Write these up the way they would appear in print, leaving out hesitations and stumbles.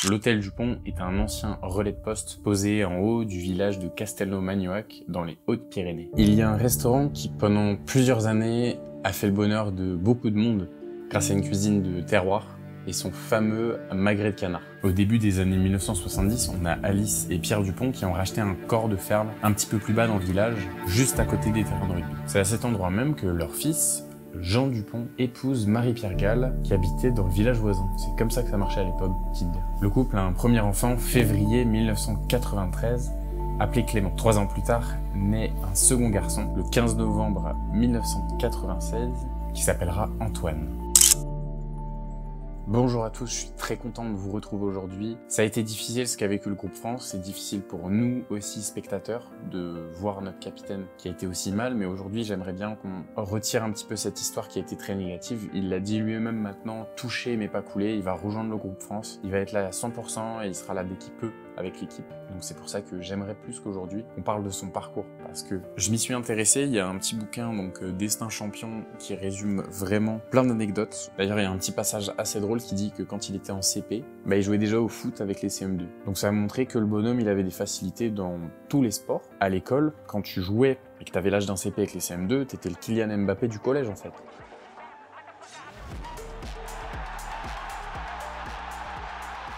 L'hôtel du Pont est un ancien relais de poste posé en haut du village de Castelnau-Magnoac dans les Hautes-Pyrénées. Il y a un restaurant qui pendant plusieurs années a fait le bonheur de beaucoup de monde grâce à une cuisine de terroir et son fameux magret de canard. Au début des années 1970, on a Alice et Pierre Dupont qui ont racheté un corps de ferme un petit peu plus bas dans le village, juste à côté des terrains de rugby. C'est à cet endroit même que leur fils, Jean Dupont, épouse Marie-Pierre Gall qui habitait dans le village voisin. C'est comme ça que ça marchait à l'époque, petite dire. Le couple a un premier enfant février 1993, appelé Clément. 3 ans plus tard, naît un second garçon, le 15 novembre 1996, qui s'appellera Antoine. Bonjour à tous, je suis très content de vous retrouver aujourd'hui. Ça a été difficile ce qu'a vécu le groupe France, c'est difficile pour nous aussi spectateurs de voir notre capitaine qui a été aussi mal, mais aujourd'hui j'aimerais bien qu'on retire un petit peu cette histoire qui a été très négative. Il l'a dit lui-même maintenant, touché mais pas coulé, il va rejoindre le groupe France, il va être là à 100% et il sera là dès qu'il peut avec l'équipe. Donc c'est pour ça que j'aimerais plus qu'aujourd'hui on parle de son parcours, parce que je m'y suis intéressé, il y a un petit bouquin, donc Destin Champion, qui résume vraiment plein d'anecdotes. D'ailleurs il y a un petit passage assez drôle qui dit que quand il était en CP, il jouait déjà au foot avec les CM2. Donc ça a montré que le bonhomme il avait des facilités dans tous les sports. À l'école, quand tu jouais et que tu avais l'âge d'un CP avec les CM2, t'étais le Kylian Mbappé du collège en fait.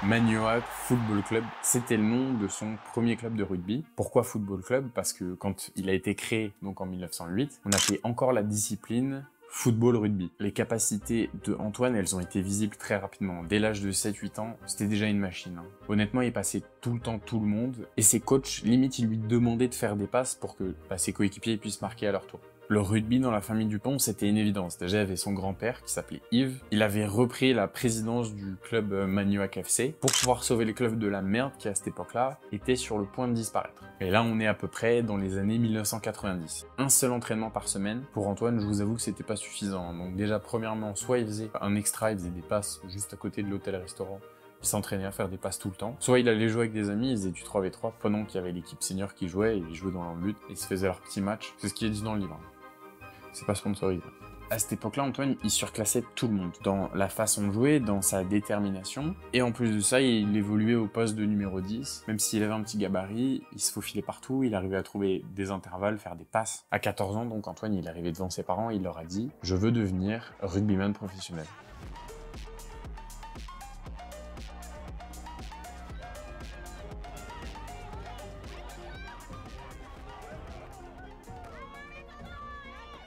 Magnoac Football Club, c'était le nom de son premier club de rugby. Pourquoi Football Club? Parce que quand il a été créé, donc en 1908, on appelait encore la discipline football rugby. Les capacités de Antoine, elles ont été visibles très rapidement. Dès l'âge de 7-8 ans, c'était déjà une machine. Honnêtement, il passait tout le temps tout le monde, et ses coachs, limite, ils lui demandaient de faire des passes pour que ses coéquipiers puissent marquer à leur tour. Le rugby dans la famille Dupont, c'était une évidence. Déjà, il y avait son grand-père qui s'appelait Yves. Il avait repris la présidence du club Magnoac FC pour pouvoir sauver le club de la merde qui, à cette époque-là, était sur le point de disparaître. Et là, on est à peu près dans les années 1990. Un seul entraînement par semaine. Pour Antoine, je vous avoue que c'était pas suffisant. Donc déjà, premièrement, soit il faisait un extra, il faisait des passes juste à côté de l'hôtel-restaurant. Il s'entraînait à faire des passes tout le temps. Soit il allait jouer avec des amis, ils faisaient du 3v3 pendant qu'il y avait l'équipe senior qui jouait, et ils jouaient dans leur but, et ils se faisaient leur petit match. C'est ce qui est dit dans le livre. C'est pas sponsorisé. À cette époque-là, Antoine, il surclassait tout le monde dans la façon de jouer, dans sa détermination. Et en plus de ça, il évoluait au poste de numéro 10. Même s'il avait un petit gabarit, il se faufilait partout, il arrivait à trouver des intervalles, faire des passes. À 14 ans, donc, Antoine, il arrivait devant ses parents et il leur a dit « Je veux devenir rugbyman professionnel ».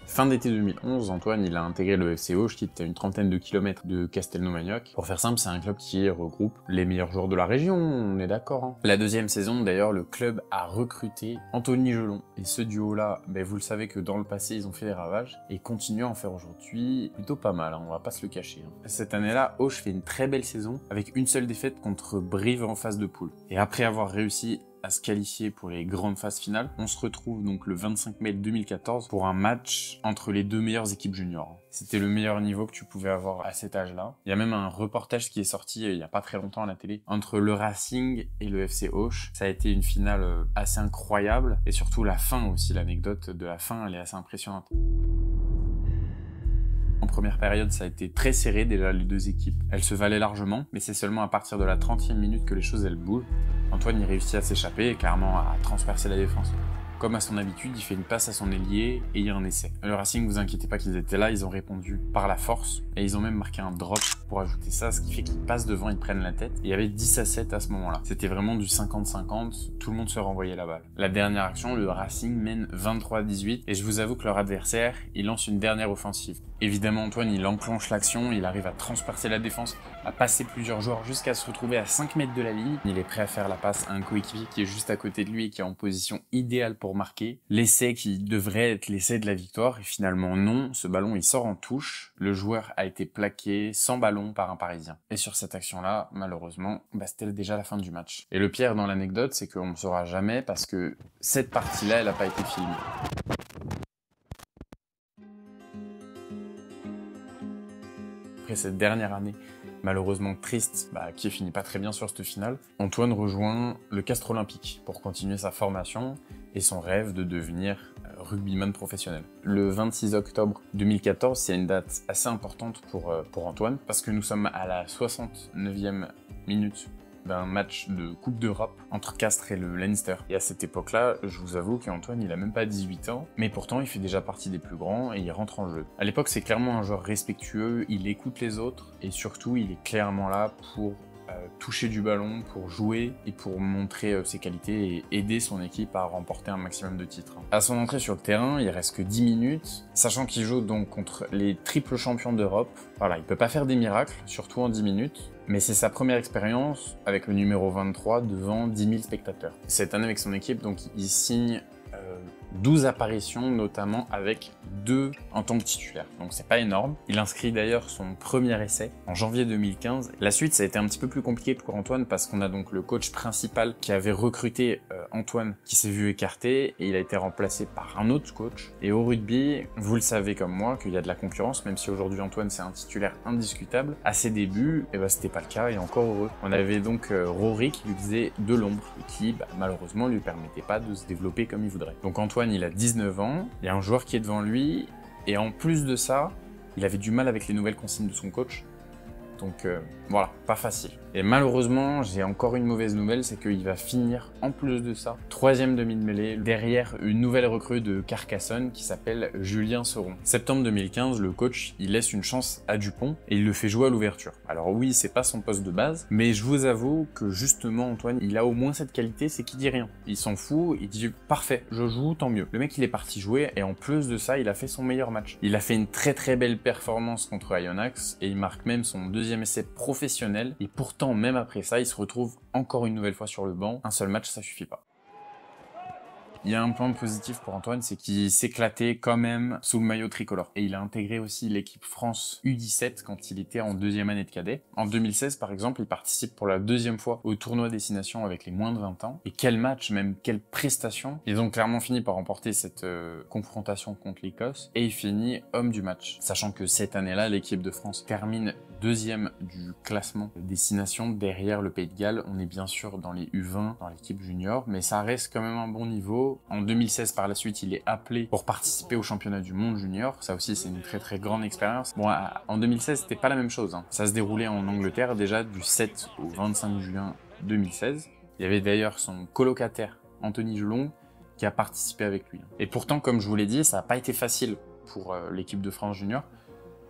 Fin d'été 2011, Antoine il a intégré le FC Auch qui était à une trentaine de kilomètres de Castelnau-Magnoac. Pour faire simple, c'est un club qui regroupe les meilleurs joueurs de la région, on est d'accord. La deuxième saison, d'ailleurs, le club a recruté Anthony Gelon. Et ce duo-là, vous le savez que dans le passé, ils ont fait des ravages et continuent à en faire aujourd'hui plutôt pas mal, on va pas se le cacher. Cette année-là, Auch fait une très belle saison avec une seule défaite contre Brive en phase de poule. Et après avoir réussi à se qualifier pour les grandes phases finales, on se retrouve donc le 25 mai 2014 pour un match entre les deux meilleures équipes juniors. C'était le meilleur niveau que tu pouvais avoir à cet âge-là. Il y a même un reportage qui est sorti il y a pas très longtemps à la télé entre le Racing et le FC Auch. Ça a été une finale assez incroyable, et surtout la fin aussi, l'anecdote de la fin, elle est assez impressionnante. En première période, ça a été très serré, déjà les deux équipes. Elles se valaient largement, mais c'est seulement à partir de la 30e minute que les choses elles bougent. Antoine y réussit à s'échapper et carrément à transpercer la défense. Comme à son habitude, il fait une passe à son ailier et il y a un essai. Le Racing, vous inquiétez pas qu'ils étaient là, ils ont répondu par la force et ils ont même marqué un drop pour ajouter ça, ce qui fait qu'ils passent devant, ils prennent la tête. Et il y avait 10-7 à ce moment-là. C'était vraiment du 50-50, tout le monde se renvoyait la balle. La dernière action, le Racing mène 23-18 et je vous avoue que leur adversaire, il lance une dernière offensive. Évidemment, Antoine, il enclenche l'action, il arrive à transpercer la défense, à passer plusieurs joueurs jusqu'à se retrouver à 5 mètres de la ligne. Il est prêt à faire la passe à un coéquipier qui est juste à côté de lui et qui est en position idéale pour marquer. L'essai qui devrait être l'essai de la victoire, et finalement non, ce ballon il sort en touche. Le joueur a été plaqué sans ballon par un Parisien. Et sur cette action-là, malheureusement, c'était déjà la fin du match. Et le pire dans l'anecdote, c'est qu'on ne saura jamais parce que cette partie-là, elle n'a pas été filmée. Après cette dernière année malheureusement triste, qui finit pas très bien sur cette finale, Antoine rejoint le Castres Olympique pour continuer sa formation et son rêve de devenir rugbyman professionnel. Le 26 octobre 2014, c'est une date assez importante pour Antoine parce que nous sommes à la 69e minute d'un match de Coupe d'Europe entre Castres et le Leinster. Et à cette époque-là, je vous avoue qu'Antoine, il a même pas 18 ans, mais pourtant il fait déjà partie des plus grands et il rentre en jeu. À l'époque, c'est clairement un joueur respectueux, il écoute les autres et surtout, il est clairement là pour toucher du ballon, pour jouer et pour montrer ses qualités et aider son équipe à remporter un maximum de titres. À son entrée sur le terrain, il reste que 10 minutes, sachant qu'il joue donc contre les triples champions d'Europe. Voilà, il peut pas faire des miracles, surtout en 10 minutes, mais c'est sa première expérience avec le numéro 23 devant 10 000 spectateurs. Cette année avec son équipe, donc il signe 12 apparitions, notamment avec 2 en tant que titulaire. Donc c'est pas énorme. Il inscrit d'ailleurs son premier essai en janvier 2015. La suite, ça a été un petit peu plus compliqué pour Antoine parce qu'on a donc le coach principal qui avait recruté Antoine qui s'est vu écarté et il a été remplacé par un autre coach. Et au rugby, vous le savez comme moi qu'il y a de la concurrence, même si aujourd'hui Antoine c'est un titulaire indiscutable. À ses débuts, c'était pas le cas et encore heureux. On avait donc Rory qui lui faisait de l'ombre et qui malheureusement lui permettait pas de se développer comme il voudrait. Donc Antoine, il a 19 ans, il y a un joueur qui est devant lui, et en plus de ça, il avait du mal avec les nouvelles consignes de son coach. Donc voilà, pas facile. Et malheureusement, j'ai encore une mauvaise nouvelle, c'est qu'il va finir, en plus de ça, 3e demi de mêlée, derrière une nouvelle recrue de Carcassonne qui s'appelle Julien Seron. Septembre 2015, le coach, il laisse une chance à Dupont et il le fait jouer à l'ouverture. Alors oui, c'est pas son poste de base, mais je vous avoue que justement, Antoine, il a au moins cette qualité, c'est qu'il dit rien. Il s'en fout, il dit « Parfait, je joue, tant mieux ». Le mec, il est parti jouer et en plus de ça, il a fait son meilleur match. Il a fait une très belle performance contre Ajax et il marque même son 2e essai professionnel et pourtant, même après ça, il se retrouve encore une nouvelle fois sur le banc. Un seul match, ça suffit pas. Il y a un point positif pour Antoine, c'est qu'il s'éclatait quand même sous le maillot tricolore. Et il a intégré aussi l'équipe France U17 quand il était en 2e année de cadet. En 2016, par exemple, il participe pour la 2e fois au tournoi Destination avec les moins de 20 ans. Et quel match, même quelle prestation. Ils ont clairement fini par remporter cette confrontation contre l'Écosse. Et il finit homme du match. Sachant que cette année-là, l'équipe de France termine 2e du classement Destination derrière le Pays de Galles. On est bien sûr dans les U20, dans l'équipe junior, mais ça reste quand même un bon niveau. En 2016, par la suite, il est appelé pour participer au championnat du monde junior. Ça aussi, c'est une très grande expérience. Bon, en 2016, c'était pas la même chose. Ça se déroulait en Angleterre déjà du 7 au 25 juin 2016. Il y avait d'ailleurs son colocataire, Anthony Gelon, qui a participé avec lui. Et pourtant, comme je vous l'ai dit, ça n'a pas été facile pour l'équipe de France junior.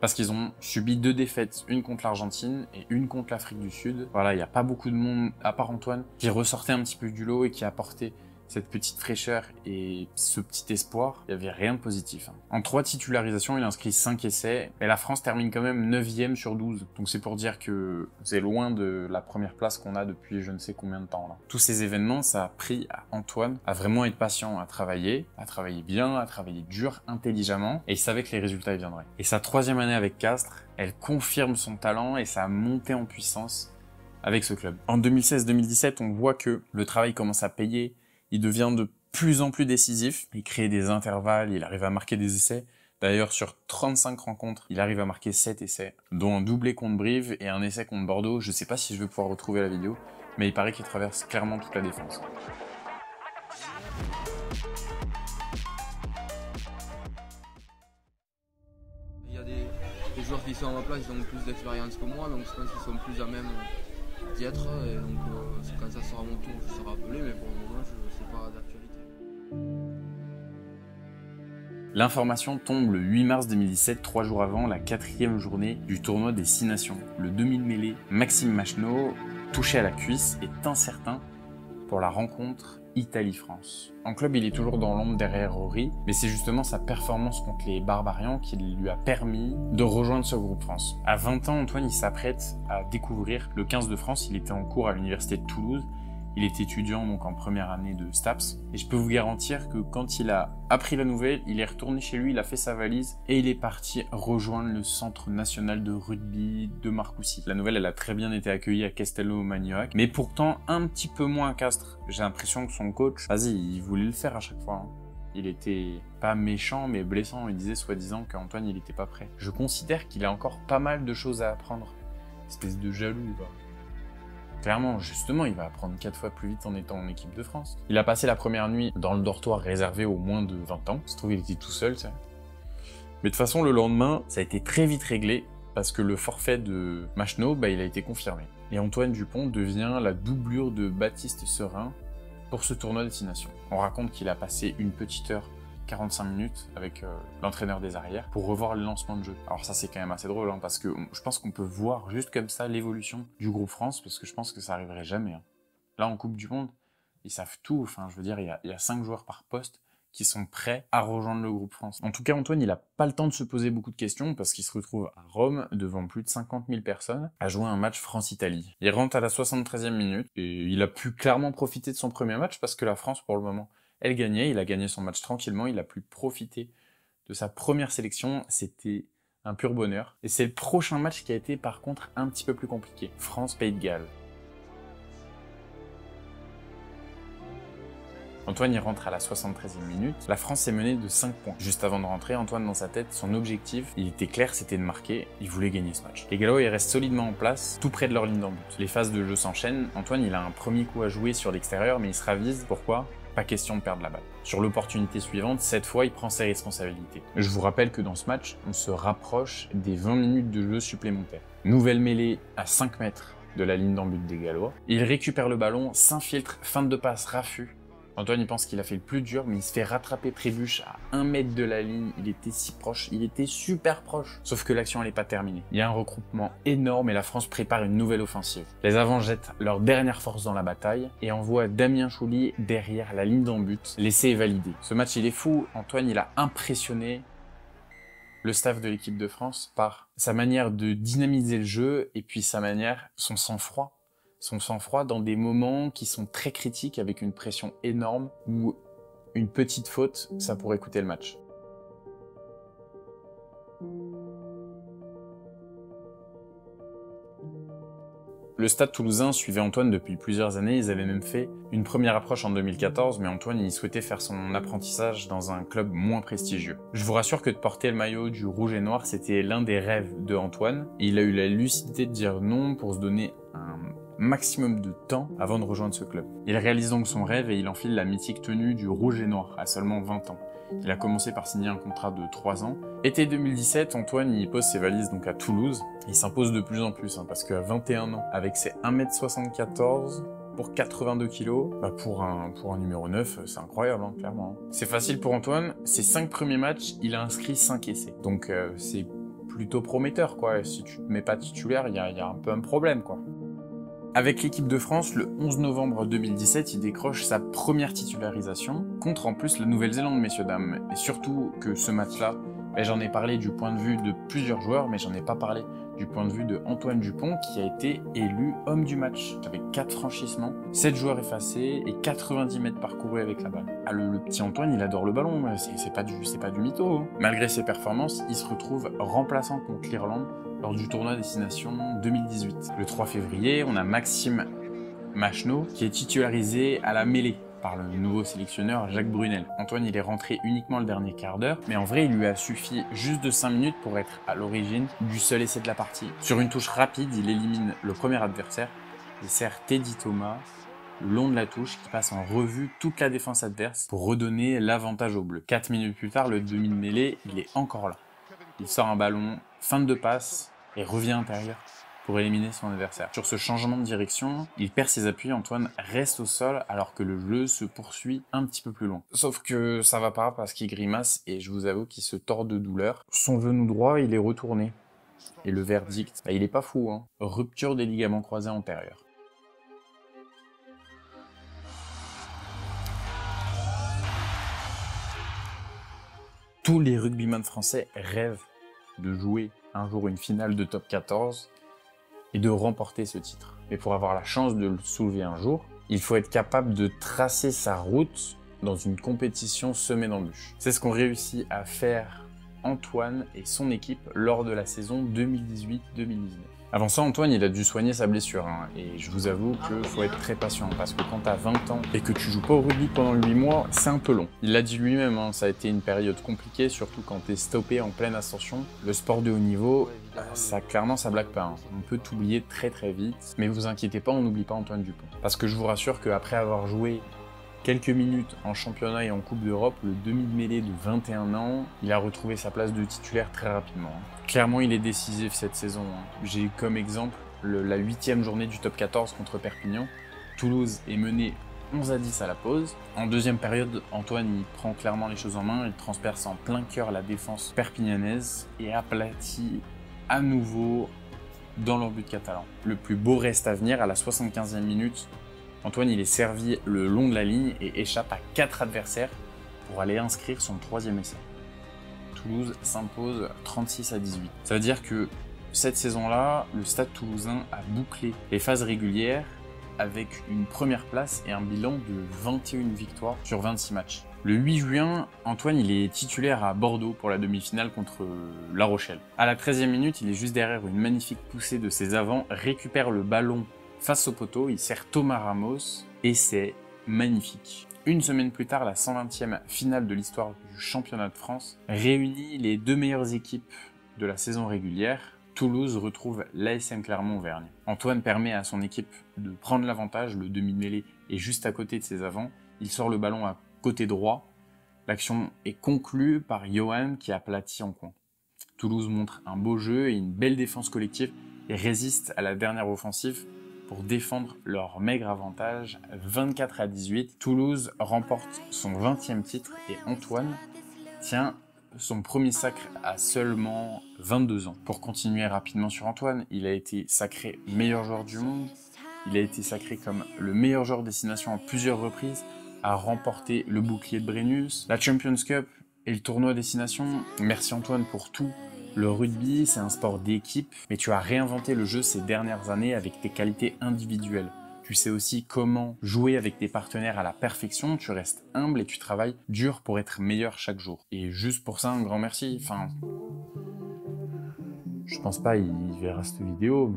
Parce qu'ils ont subi 2 défaites, une contre l'Argentine et une contre l'Afrique du Sud. Voilà, il n'y a pas beaucoup de monde, à part Antoine, qui ressortait un petit peu du lot et qui a apporté cette petite fraîcheur et ce petit espoir. Il n'y avait rien de positif. En 3 titularisations, il inscrit 5 essais et la France termine quand même 9e sur 12. Donc c'est pour dire que c'est loin de la première place qu'on a depuis je ne sais combien de temps là. Tous ces événements, ça a pris à Antoine à vraiment être patient, à travailler bien, à travailler dur, intelligemment, et il savait que les résultats viendraient. Et sa 3e année avec Castres, elle confirme son talent et sa montée en puissance avec ce club. En 2016-2017, on voit que le travail commence à payer. Il devient de plus en plus décisif, il crée des intervalles, il arrive à marquer des essais. D'ailleurs, sur 35 rencontres, il arrive à marquer 7 essais, dont un doublé contre Brive et un essai contre Bordeaux. Je sais pas si je vais pouvoir retrouver la vidéo, mais il paraît qu'il traverse clairement toute la défense. Il y a des joueurs qui sont à ma place, ils ont plus d'expérience que moi, donc je pense qu'ils sont plus à même d'y être. Et donc quand ça sera mon tour, je serai appelé, mais pour le moment, je sais pas d'actualité. L'information tombe le 8 mars 2017, 3 jours avant la 4e journée du tournoi des 6 nations. Le demi-mêlée Maxime Machenaud, touché à la cuisse, est incertain pour la rencontre Italie-France. En club, il est toujours dans l'ombre derrière Rory, mais c'est justement sa performance contre les Barbarians qui lui a permis de rejoindre ce groupe France. À 20 ans, Antoine, il s'apprête à découvrir le 15 de France. Il était en cours à l'université de Toulouse. Il est étudiant donc en première année de STAPS. Et je peux vous garantir que quand il a appris la nouvelle, il est retourné chez lui, il a fait sa valise et il est parti rejoindre le Centre national de rugby de Marcoussis. La nouvelle, elle a très bien été accueillie à Castelnau-Magnoac, mais pourtant un petit peu moins à Castres. J'ai l'impression que son coach, vas-y, il voulait le faire à chaque fois. Il était pas méchant, mais blessant. Il disait soi-disant qu'Antoine, il était pas prêt. Je considère qu'il a encore pas mal de choses à apprendre. Espèce de jaloux, quoi. Clairement, justement, il va apprendre 4 fois plus vite en étant en équipe de France. Il a passé la première nuit dans le dortoir réservé aux moins de 20 ans. Il se trouve qu'il était tout seul, ça. Mais de toute façon, le lendemain, ça a été très vite réglé parce que le forfait de Machenaud, il a été confirmé. Et Antoine Dupont devient la doublure de Baptiste Serin pour ce tournoi Destination. On raconte qu'il a passé une petite heure 45 minutes avec l'entraîneur des arrières pour revoir le lancement de jeu. Alors ça c'est quand même assez drôle hein, parce que je pense qu'on peut voir juste comme ça l'évolution du groupe France parce que je pense que ça arriverait jamais. Hein. Là en Coupe du Monde, ils savent tout, enfin je veux dire il y a 5 joueurs par poste qui sont prêts à rejoindre le groupe France. En tout cas Antoine il a pas le temps de se poser beaucoup de questions parce qu'il se retrouve à Rome devant plus de 50 000 personnes à jouer un match France-Italie. Il rentre à la 73e minute et il a pu clairement profiter de son premier match parce que la France pour le moment elle gagnait, il a gagné son match tranquillement, il a pu profiter de sa première sélection, c'était un pur bonheur. Et c'est le prochain match qui a été par contre un petit peu plus compliqué, France-Pays de Galles. Antoine y rentre à la 73e minute, la France est menée de 5 points. Juste avant de rentrer, Antoine dans sa tête, son objectif, il était clair, c'était de marquer, il voulait gagner ce match. Les Gallois ils restent solidement en place, tout près de leur ligne d'en but. Les phases de jeu s'enchaînent, Antoine il a un premier coup à jouer sur l'extérieur mais il se ravise, pourquoi ? Pas question de perdre la balle. Sur l'opportunité suivante, cette fois, il prend ses responsabilités. Je vous rappelle que dans ce match, on se rapproche des 20 minutes de jeu supplémentaires. Nouvelle mêlée à 5 mètres de la ligne d'en but des Gallois. Il récupère le ballon, s'infiltre, fin de passe, raffut. Antoine, il pense qu'il a fait le plus dur, mais il se fait rattraper Trébuche à 1 mètre de la ligne. Il était si proche, il était super proche. Sauf que l'action, elle n'est pas terminée. Il y a un regroupement énorme et la France prépare une nouvelle offensive. Les avants jettent leur dernière force dans la bataille et envoient Damien Chouli derrière la ligne d'en but. L'essai est validé. Ce match, il est fou. Antoine, il a impressionné le staff de l'équipe de France par sa manière de dynamiser le jeu et puis sa manière, son sang-froid. Son sang-froid dans des moments qui sont très critiques avec une pression énorme où une petite faute, ça pourrait coûter le match. Le Stade Toulousain suivait Antoine depuis plusieurs années, ils avaient même fait une première approche en 2014, mais Antoine il souhaitait faire son apprentissage dans un club moins prestigieux. Je vous rassure que de porter le maillot du rouge et noir, c'était l'un des rêves de Antoine, et il a eu la lucidité de dire non pour se donner un maximum de temps avant de rejoindre ce club. Il réalise donc son rêve et il enfile la mythique tenue du rouge et noir à seulement 20 ans. Il a commencé par signer un contrat de 3 ans. Été 2017, Antoine y pose ses valises donc à Toulouse. Il s'impose de plus en plus parce qu'à 21 ans, avec ses 1m74 pour 82 kg, pour un numéro 9, c'est incroyable, clairement. C'est facile pour Antoine. Ses 5 premiers matchs, il a inscrit 5 essais. Donc c'est plutôt prometteur, quoi. Si tu te mets pas titulaire, il y a un peu un problème, quoi. Avec l'équipe de France, le 11 novembre 2017, il décroche sa première titularisation contre en plus la Nouvelle-Zélande, messieurs dames. Et surtout que ce match-là, j'en ai parlé du point de vue de plusieurs joueurs, mais j'en ai pas parlé du point de vue de Antoine Dupont qui a été élu homme du match avec 4 franchissements, 7 joueurs effacés et 90 mètres parcourus avec la balle. Ah, le petit Antoine, il adore le ballon, c'est pas du mytho. Hein. Malgré ses performances, il se retrouve remplaçant contre l'Irlande lors du tournoi Destination 2018. Le 3 février, on a Maxime Machenaud qui est titularisé à la mêlée par le nouveau sélectionneur Jacques Brunel. Antoine, il est rentré uniquement le dernier quart d'heure, mais en vrai, il lui a suffi juste de 5 minutes pour être à l'origine du seul essai de la partie. Sur une touche rapide, il élimine le premier adversaire et sert Teddy Thomas le long de la touche qui passe en revue toute la défense adverse pour redonner l'avantage aux Bleus. 4 minutes plus tard, le demi de mêlée, il est encore là. Il sort un ballon, fin de passe et revient intérieur pour éliminer son adversaire. Sur ce changement de direction, il perd ses appuis, Antoine reste au sol alors que le jeu se poursuit un petit peu plus loin. Sauf que ça va pas parce qu'il grimace et je vous avoue qu'il se tord de douleur. Son genou droit, il est retourné. Et le verdict, il est pas fou, hein. Rupture des ligaments croisés antérieurs. Tous les rugbyman français rêvent de jouer un jour une finale de top 14 et de remporter ce titre. Mais pour avoir la chance de le soulever un jour, il faut être capable de tracer sa route dans une compétition semée d'embûches. C'est ce qu'ont réussi à faire Antoine et son équipe lors de la saison 2018-2019. Avant ça, Antoine, il a dû soigner sa blessure, hein, et je vous avoue qu'il faut être très patient, parce que quand t'as 20 ans et que tu joues pas au rugby pendant 8 mois, c'est un peu long. Il l'a dit lui-même, hein, ça a été une période compliquée, surtout quand t'es stoppé en pleine ascension. Le sport de haut niveau, ça clairement, ça blague pas. Hein. On peut t'oublier très très vite, mais vous inquiétez pas, on n'oublie pas Antoine Dupont. Parce que je vous rassure qu'après avoir joué quelques minutes en championnat et en Coupe d'Europe, le demi de mêlée de 21 ans, il a retrouvé sa place de titulaire très rapidement. Clairement, il est décisif cette saison. J'ai comme exemple la 8e journée du top 14 contre Perpignan. Toulouse est mené 11-10 à la pause. En deuxième période, Antoine il prend clairement les choses en main, il transperce en plein cœur la défense perpignanaise et aplatit à nouveau dans leur but catalan. Le plus beau reste à venir à la 75e minute. Antoine il est servi le long de la ligne et échappe à 4 adversaires pour aller inscrire son 3e essai. Toulouse s'impose 36-18. Ça veut dire que cette saison-là, le Stade Toulousain a bouclé les phases régulières avec une première place et un bilan de 21 victoires sur 26 matchs. Le 8 juin, Antoine il est titulaire à Bordeaux pour la demi-finale contre La Rochelle. À la 13e minute, il est juste derrière une magnifique poussée de ses avants, récupère le ballon face au poteau, il sert Thomas Ramos et c'est magnifique. Une semaine plus tard, la 120e finale de l'histoire du championnat de France réunit les deux meilleures équipes de la saison régulière. Toulouse retrouve l'ASM Clermont-Auvergne. Antoine permet à son équipe de prendre l'avantage, le demi-mêlée est juste à côté de ses avants. Il sort le ballon à côté droit. L'action est conclue par Johan qui aplatit en coin. Toulouse montre un beau jeu et une belle défense collective et résiste à la dernière offensive pour défendre leur maigre avantage 24-18. Toulouse remporte son 20e titre et Antoine tient son premier sacre à seulement 22 ans. Pour continuer rapidement sur Antoine, il a été sacré meilleur joueur du monde, il a été sacré comme le meilleur joueur destination à plusieurs reprises, a remporté le bouclier de Brennus, la Champions Cup et le tournoi destination. Merci Antoine pour tout. Le rugby, c'est un sport d'équipe, mais tu as réinventé le jeu ces dernières années avec tes qualités individuelles. Tu sais aussi comment jouer avec tes partenaires à la perfection, tu restes humble et tu travailles dur pour être meilleur chaque jour. Et juste pour ça, un grand merci. Enfin, je pense pas il verra cette vidéo,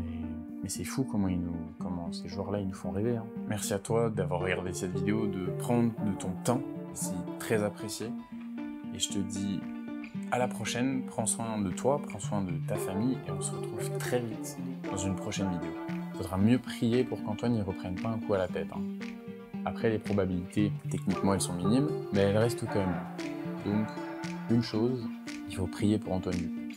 mais c'est fou comment ces joueurs-là ils nous font rêver. Hein. Merci à toi d'avoir regardé cette vidéo, de prendre de ton temps, c'est très apprécié. Et je te dis à la prochaine, prends soin de toi, prends soin de ta famille et on se retrouve très vite dans une prochaine vidéo. Il faudra mieux prier pour qu'Antoine ne reprenne pas un coup à la tête. Hein. Après, les probabilités, techniquement, elles sont minimes, mais elles restent quand même là. Donc, une chose, il faut prier pour Antoine Dupont.